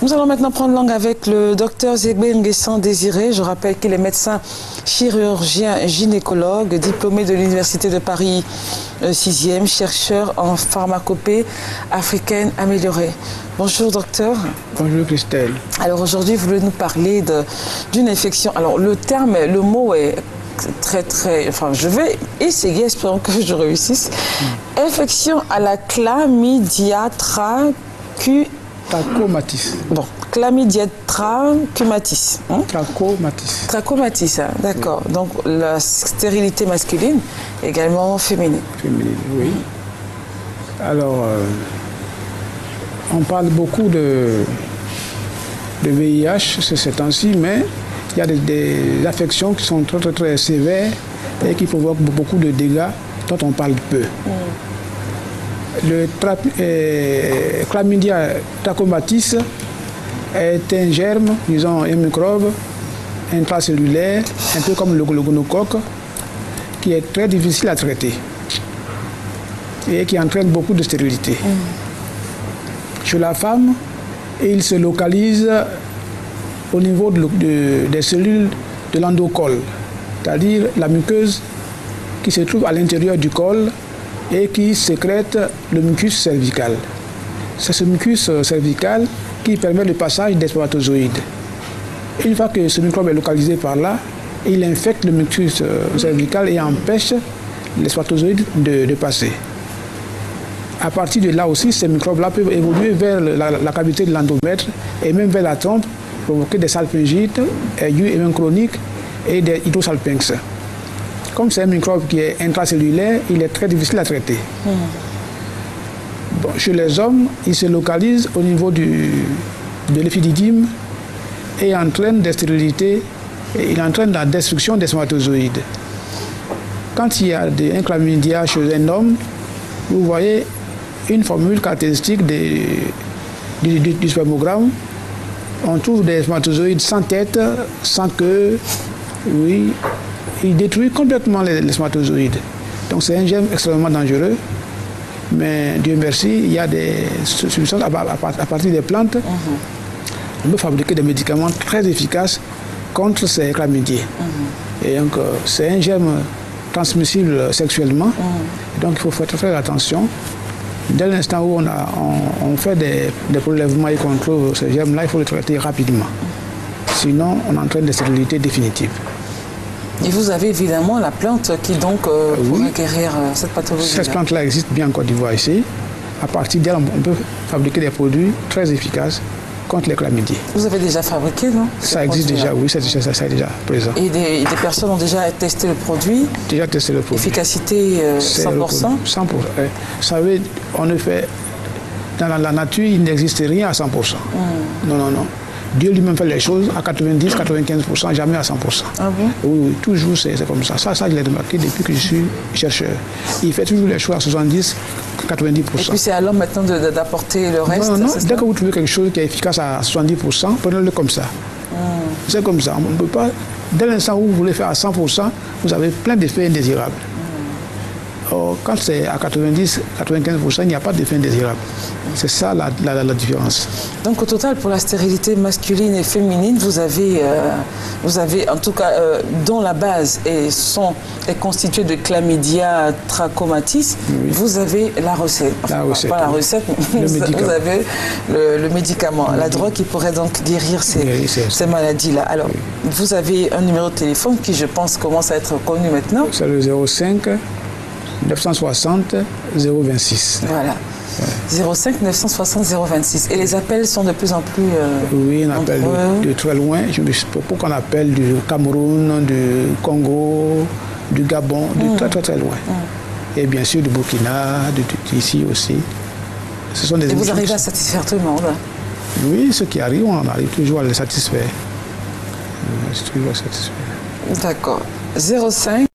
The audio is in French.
Nous allons maintenant prendre langue avec le docteur Zégbé Nguessan Désiré. Je rappelle qu'il est médecin chirurgien gynécologue, diplômé de l'Université de Paris 6e, chercheur en pharmacopée africaine améliorée. Bonjour docteur. Bonjour Christelle. Alors aujourd'hui, vous voulez nous parler d'une infection. Alors le mot est je vais essayer, espérons que je réussisse. Infection à la chlamydia trachomatis. Bon, chlamydia trachomatis. Trachomatis. Trachomatis, hein, d'accord. Oui. Donc la stérilité masculine, également féminine. Féminine, oui. Alors, on parle beaucoup de VIH ces temps-ci, mais il y a des affections qui sont très sévères et qui provoquent beaucoup de dégâts dont on parle peu. Le chlamydia trachomatis est un germe, disons un microbe intracellulaire, un peu comme le gonocoque, qui est très difficile à traiter et qui entraîne beaucoup de stérilité. Chez la femme, il se localise au niveau des cellules de l'endocole, c'est-à-dire la muqueuse qui se trouve à l'intérieur du col et qui sécrète le mucus cervical. C'est ce mucus cervical qui permet le passage des spermatozoïdes. Une fois que ce microbe est localisé par là, il infecte le mucus cervical et empêche les spermatozoïdes de passer. À partir de là aussi, ces microbes-là peuvent évoluer vers la cavité de l'endomètre et même vers la trompe, provoquer des salpingites aigus et même chroniques et des hydrosalpinx. Comme c'est un microbe qui est intracellulaire, il est très difficile à traiter. Bon, chez les hommes, il se localise au niveau de l'éphididyme et entraîne des stérilités, et il entraîne la destruction des spermatozoïdes. Quand il y a un chlamydia chez un homme, vous voyez une formule caractéristique du spermogramme. On trouve des spermatozoïdes sans tête, sans queue. Oui, il détruit complètement les spermatozoïdes. Donc c'est un germe extrêmement dangereux. Mais Dieu merci, il y a des substances à partir des plantes. On peut fabriquer des médicaments très efficaces contre ces chlamydiés. Et donc c'est un germe transmissible sexuellement. Donc il faut faire très attention. Dès l'instant où on fait des prélèvements et qu'on trouve ce germe-là, il faut le traiter rapidement. Sinon, on entraîne des stérilités définitives. Et vous avez évidemment la plante qui donc pourrait guérir cette pathologie. Cette plante-là existe bien en Côte d'Ivoire ici. À partir d'elle, on peut fabriquer des produits très efficaces contre les chlamydiés. Vous avez déjà fabriqué, non? Ça existe déjà, oui, ça est déjà présent. Et des personnes ont déjà testé le produit? Déjà testé le produit. Efficacité 100%? 100%. Vous savez, on ne fait... Dans la nature, il n'existe rien à 100%. Non. Dieu lui-même fait les choses à 90, 95%, jamais à 100%. Ah bon? Oui, toujours c'est comme ça. Ça, je l'ai remarqué depuis que je suis chercheur. Il fait toujours les choses à 70, 90%. Et puis c'est à l'homme maintenant d'apporter le reste? Non. Dès que vous trouvez quelque chose qui est efficace à 70%, prenez-le comme ça. C'est comme ça. On ne peut pas... Dès l'instant où vous voulez faire à 100%, vous avez plein d'effets indésirables. Or, quand c'est à 90, 95%, il n'y a pas d'effet indésirable. C'est ça la différence. Donc au total, pour la stérilité masculine et féminine, vous avez en tout cas, dont la base est constituée de chlamydia trachomatis, vous avez la recette. Enfin, la recette. Pas la recette, mais vous avez le médicament, la drogue qui pourrait donc guérir ces maladies-là. Alors, vous avez un numéro de téléphone qui, je pense, commence à être connu maintenant. C'est le 05 960 026. Voilà. 05 960 026. Et les appels sont de plus en plus... oui, on appelle de très loin. Pour qu'on appelle du Cameroun, du Congo, du Gabon, de très loin. Et bien sûr du Burkina, d'ici aussi. Ce sont des Et vous arrivez à satisfaire tout le monde? Oui, ceux qui arrivent, on arrive toujours à les satisfaire. D'accord. 05